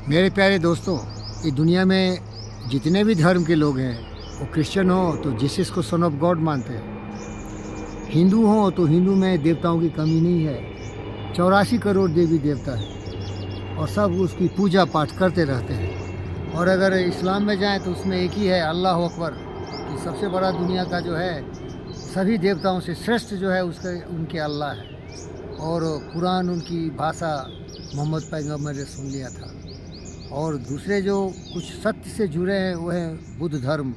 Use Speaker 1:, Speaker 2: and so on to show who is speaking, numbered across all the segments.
Speaker 1: मेरे प्यारे दोस्तों, ये दुनिया में जितने भी धर्म के लोग हैं, वो क्रिश्चियन हो तो जीसस को सन ऑफ गॉड मानते हैं, हिंदू हो तो हिंदू में देवताओं की कमी नहीं है। 84 करोड़ देवी देवता है और सब उसकी पूजा पाठ करते रहते हैं। और अगर इस्लाम में जाएं तो उसमें एक ही है, अल्लाह अकबर, कि सबसे बड़ा दुनिया का जो है सभी देवताओं से श्रेष्ठ जो है उसके उनके अल्लाह है। और कुरान उनकी भाषा मोहम्मद पैगम्बर ने सुन लिया था। और दूसरे जो कुछ सत्य से जुड़े हैं वो है बुद्ध धर्म,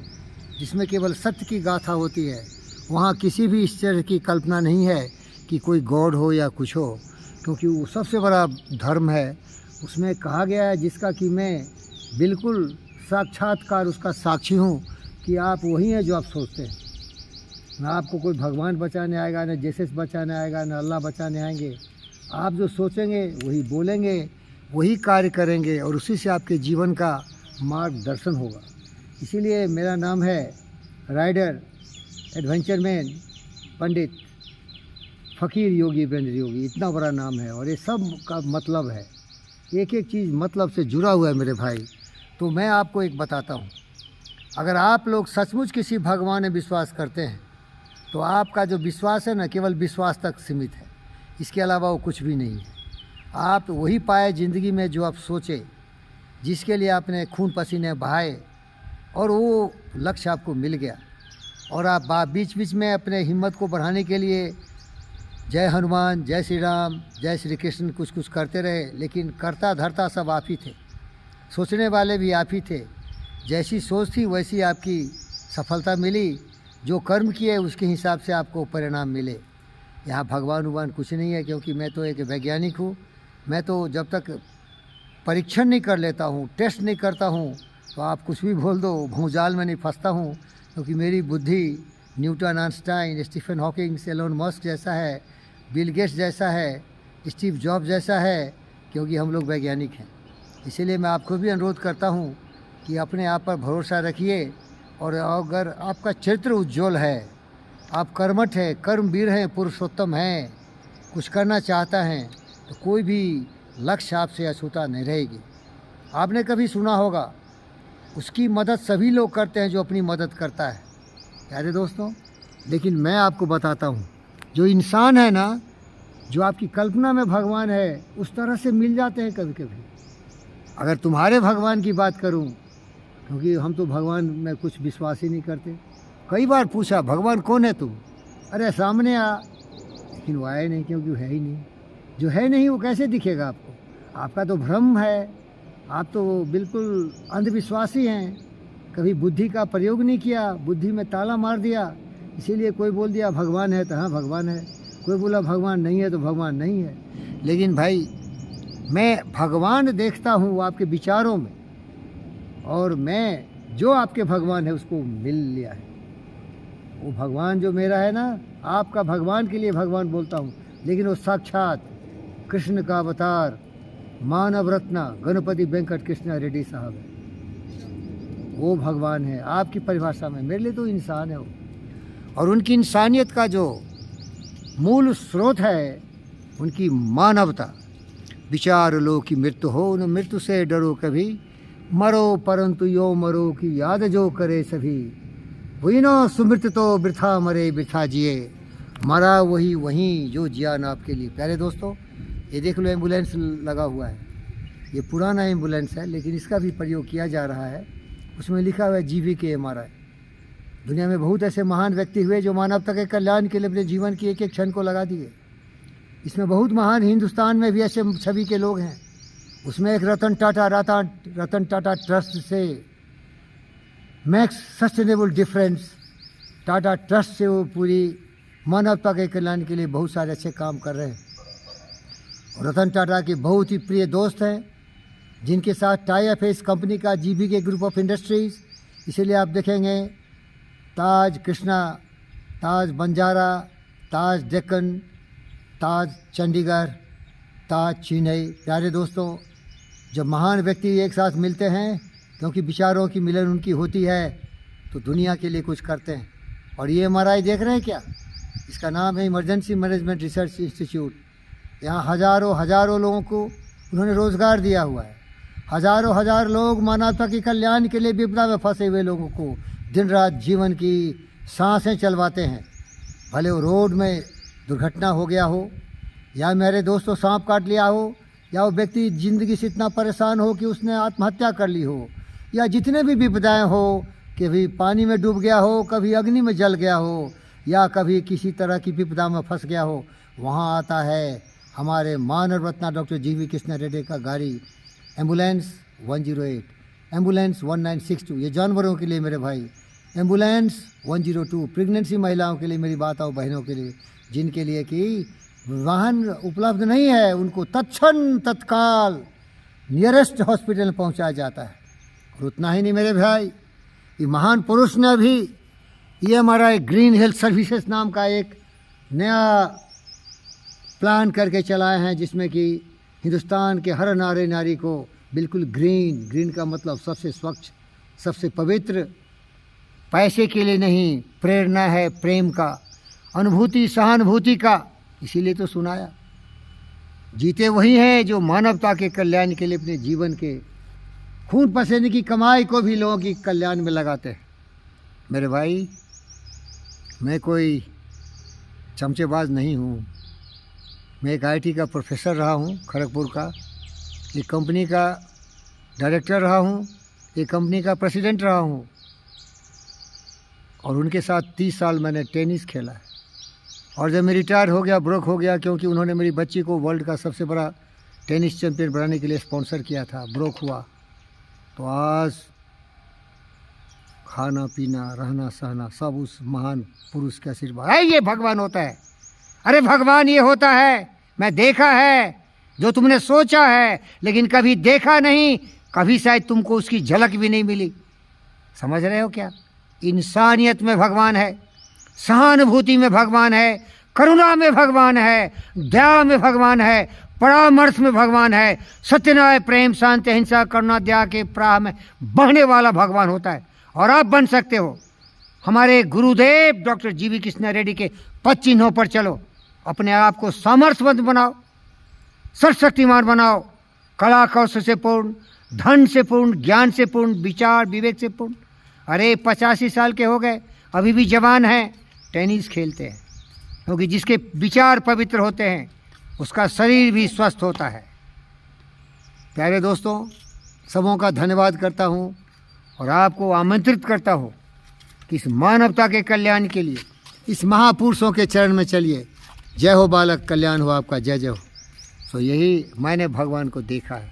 Speaker 1: जिसमें केवल सत्य की गाथा होती है। वहाँ किसी भी इस तरह की कल्पना नहीं है कि कोई गॉड हो या कुछ हो, क्योंकि वो सबसे बड़ा धर्म है। उसमें कहा गया है जिसका कि मैं बिल्कुल साक्षात्कार उसका साक्षी हूँ कि आप वही हैं जो आप सोचते हैं। ना आपको कोई भगवान बचाने आएगा, ना जीसस बचाने आएगा, ना अल्लाह बचाने आएंगे। आप जो सोचेंगे वही बोलेंगे, वही कार्य करेंगे और उसी से आपके जीवन का मार्गदर्शन होगा। इसीलिए मेरा नाम है राइडर एडवेंचर मैन पंडित फ़कीर योगी वीरेंद्र योगी। इतना बड़ा नाम है और ये सब का मतलब है, एक एक चीज़ मतलब से जुड़ा हुआ है मेरे भाई। तो मैं आपको एक बताता हूँ, अगर आप लोग सचमुच किसी भगवान में विश्वास करते हैं तो आपका जो विश्वास है ना, केवल विश्वास तक सीमित है, इसके अलावा वो कुछ भी नहीं है। आप वही पाए ज़िंदगी में जो आप सोचे, जिसके लिए आपने खून पसीने बहाए और वो लक्ष्य आपको मिल गया। और आप बीच बीच में अपने हिम्मत को बढ़ाने के लिए जय हनुमान, जय श्री राम, जय श्री कृष्ण कुछ कुछ करते रहे, लेकिन करता धरता सब आप ही थे, सोचने वाले भी आप ही थे। जैसी सोच थी वैसी आपकी सफलता मिली, जो कर्म किए उसके हिसाब से आपको परिणाम मिले। यहाँ भगवान उगवान कुछ नहीं है, क्योंकि मैं तो एक वैज्ञानिक हूँ। मैं तो जब तक परीक्षण नहीं कर लेता हूँ, टेस्ट नहीं करता हूँ, तो आप कुछ भी बोल दो, भूजाल में नहीं फंसता हूँ। क्योंकि मेरी बुद्धि Newton, Einstein, Stephen Hawking, Elon Musk जैसा है, बिल गेट्स जैसा है, स्टीव जॉब जैसा है, क्योंकि हम लोग वैज्ञानिक हैं। इसीलिए मैं आपको भी अनुरोध करता हूँ कि अपने आप पर भरोसा रखिए। और अगर आपका चरित्र उज्ज्वल है, आप कर्मठ हैं, कर्मवीर हैं, पुरुषोत्तम हैं, कुछ करना चाहता हैं, तो कोई भी लक्ष्य आपसे अछूता नहीं रहेगी। आपने कभी सुना होगा, उसकी मदद सभी लोग करते हैं जो अपनी मदद करता है। प्यारे दोस्तों, लेकिन मैं आपको बताता हूँ, जो इंसान है ना, जो आपकी कल्पना में भगवान है, उस तरह से मिल जाते हैं कभी कभी। अगर तुम्हारे भगवान की बात करूँ, क्योंकि हम तो भगवान में कुछ विश्वास ही नहीं करते। कई बार पूछा, भगवान कौन है तुम? अरे सामने आ, लेकिन वो आए नहीं, क्योंकि वो है ही नहीं। जो है नहीं वो कैसे दिखेगा आपको? आपका तो भ्रम है, आप तो बिल्कुल अंधविश्वासी हैं। कभी बुद्धि का प्रयोग नहीं किया, बुद्धि में ताला मार दिया। इसीलिए कोई बोल दिया भगवान है तो हाँ भगवान है, कोई बोला भगवान नहीं है तो भगवान नहीं है। लेकिन भाई, मैं भगवान देखता हूँ वो आपके विचारों में, और मैं जो आपके भगवान है उसको मिल लिया है। वो भगवान जो मेरा है ना, आपका भगवान के लिए भगवान बोलता हूँ, लेकिन वो साक्षात कृष्ण का अवतार मानव रत्ना गणपति वेंकट कृष्णा रेड्डी साहब है। वो भगवान है आपकी परिभाषा में, मेरे लिए तो इंसान है वो। और उनकी इंसानियत का जो मूल स्रोत है, उनकी मानवता। विचार लो कि मृत्यु हो, न मृत्यु से डरो कभी, मरो परंतु यो मरो की याद जो करे सभी। वही नो सुमृत तो वृथा मरे वृथा जिए, मरा वही वहीं जो जिया न आपके लिए। प्यारे दोस्तों, ये देख लो, एम्बुलेंस लगा हुआ है। ये पुराना एम्बुलेंस है, लेकिन इसका भी प्रयोग किया जा रहा है। उसमें लिखा हुआ है GVK-MRI। दुनिया में बहुत ऐसे महान व्यक्ति हुए जो मानवता के कल्याण के लिए अपने जीवन की एक एक क्षण को लगा दिए। इसमें बहुत महान हिंदुस्तान में भी ऐसे छवि के लोग हैं। उसमें एक रतन टाटा ट्रस्ट से max sustainable difference Tata trust से वो पूरी मानवता के कल्याण के लिए बहुत सारे अच्छे काम कर रहे हैं। रतन टाटा के बहुत ही प्रिय दोस्त हैं, जिनके साथ टाई अप है इस कंपनी का, GVK ग्रुप ऑफ इंडस्ट्रीज़। इसीलिए आप देखेंगे ताज कृष्णा, ताज बंजारा, ताज डेक्कन, ताज चंडीगढ़, ताज चेन्नई। प्यारे दोस्तों, जब महान व्यक्ति एक साथ मिलते हैं, क्योंकि विचारों की मिलन उनकी होती है, तो दुनिया के लिए कुछ करते हैं। और ये MRI देख रहे हैं क्या, इसका नाम है इमरजेंसी मैनेजमेंट रिसर्च इंस्टीट्यूट। यहाँ हज़ारों लोगों को उन्होंने रोज़गार दिया हुआ है। हजारों हजार लोग मानवता के कल्याण के लिए विपदा में फंसे हुए लोगों को दिन रात जीवन की सांसें चलवाते हैं। भले वो रोड में दुर्घटना हो गया हो, या मेरे दोस्तों सांप काट लिया हो, या वो व्यक्ति ज़िंदगी से इतना परेशान हो कि उसने आत्महत्या कर ली हो, या जितने भी विपदाएं हो, कभी पानी में डूब गया हो, कभी अग्नि में जल गया हो, या कभी किसी तरह की विपदा में फंस गया हो, वहाँ आता है हमारे मानव रत्न डॉक्टर जीवी कृष्णा रेड्डी का गाड़ी, एम्बुलेंस 108, एम्बुलेंस 1962, ये जानवरों के लिए मेरे भाई, एम्बुलेंस 102, प्रेगनेंसी महिलाओं के लिए, मेरी माताओं बहनों के लिए, जिनके लिए कि वाहन उपलब्ध नहीं है, उनको तत्क्षण तत्काल नियरेस्ट हॉस्पिटल में पहुंचाया जाता है। और उतना ही नहीं मेरे भाई, ये महान पुरुष ने भी ये हमारा एक ग्रीन हेल्थ सर्विसेज नाम का एक नया प्लान करके चलाए हैं, जिसमें कि हिंदुस्तान के हर नारी नारी को बिल्कुल ग्रीन का मतलब सबसे स्वच्छ, सबसे पवित्र, पैसे के लिए नहीं, प्रेरणा है प्रेम का, अनुभूति सहानुभूति का, इसीलिए तो सुनाया। जीते वही हैं जो मानवता के कल्याण के लिए अपने जीवन के खून पसीने की कमाई को भी लोगों की कल्याण में लगाते हैं। मेरे भाई, मैं कोई चमचेबाज नहीं हूँ, मैं एक आईटी का प्रोफेसर रहा हूँ खड़गपुर का, एक कंपनी का डायरेक्टर रहा हूँ, एक कंपनी का प्रेसिडेंट रहा हूँ, और उनके साथ 30 साल मैंने टेनिस खेला है। और जब मैं रिटायर हो गया, ब्रोक हो गया, क्योंकि उन्होंने मेरी बच्ची को वर्ल्ड का सबसे बड़ा टेनिस चैंपियन बनाने के लिए स्पॉन्सर किया था, ब्रोक हुआ, तो आज खाना पीना रहना सहना सब उस महान पुरुष का आशीर्वाद है। ये भगवान होता है, अरे भगवान ये होता है। मैं देखा है जो तुमने सोचा है, लेकिन कभी देखा नहीं, कभी शायद तुमको उसकी झलक भी नहीं मिली। समझ रहे हो क्या? इंसानियत में भगवान है, सहानुभूति में भगवान है, करुणा में भगवान है, दया में भगवान है, परामर्श में भगवान है, सत्यन्याय प्रेम शांति अहिंसा करुणा दया के प्राह में बहने वाला भगवान होता है। और आप बन सकते हो। हमारे गुरुदेव डॉक्टर जीवी कृष्णा रेड्डी के पद चिन्हों पर चलो, अपने आप को सामर्थ्यवंत बनाओ, सर्वशक्तिमान बनाओ, कला कौशल से पूर्ण, धन से पूर्ण, ज्ञान से पूर्ण, विचार विवेक से पूर्ण। अरे 85 साल के हो गए, अभी भी जवान हैं, टेनिस खेलते हैं, क्योंकि जिसके विचार पवित्र होते हैं उसका शरीर भी स्वस्थ होता है। प्यारे दोस्तों, सबों का धन्यवाद करता हूँ और आपको आमंत्रित करता हूँ कि इस मानवता के कल्याण के लिए इस महापुरुषों के चरण में चलिए। जय हो बालक, कल्याण हो आपका, जय जय हो। सो यही मैंने भगवान को देखा है,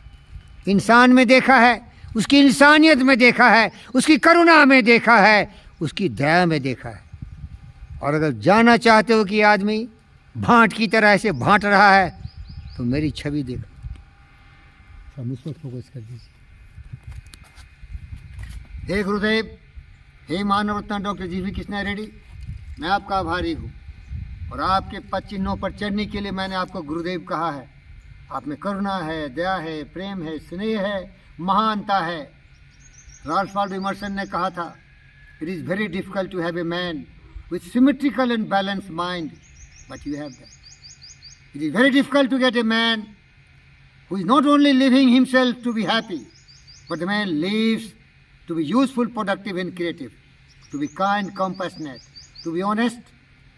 Speaker 1: इंसान में देखा है, उसकी इंसानियत में देखा है, उसकी करुणा में देखा है, उसकी दया में देखा है। और अगर जानना चाहते हो कि आदमी भांट की तरह ऐसे भांट रहा है, तो मेरी छवि देखो। सब मुझ पर फोकस कर दीजिए। हे गुरुदेव, हे मानव रत्न डॉक्टर जीवी कृष्णा रेड्डी, मैं आपका आभारी हूँ। और आपके पद चिन्हों पर चढ़ने के लिए मैंने आपको गुरुदेव कहा है। आप में करुणा है, दया है, प्रेम है, स्नेह है, महानता है। राल्फ वाल्डो इमर्सन ने कहा था, it is very difficult to have a man with symmetrical and balanced mind, but you have that. It is very difficult to get a man who is not only living himself to be happy, but the man lives to be useful, productive and creative, to be kind, compassionate, to be honest,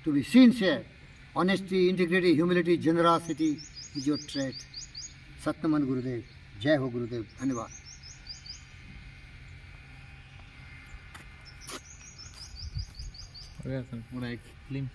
Speaker 1: to be sincere. Honesty, integrity, humility, generosity is your trait. Satyaman गुरुदेव, जय हो गुरुदेव, धन्यवाद।
Speaker 2: पूरा एक film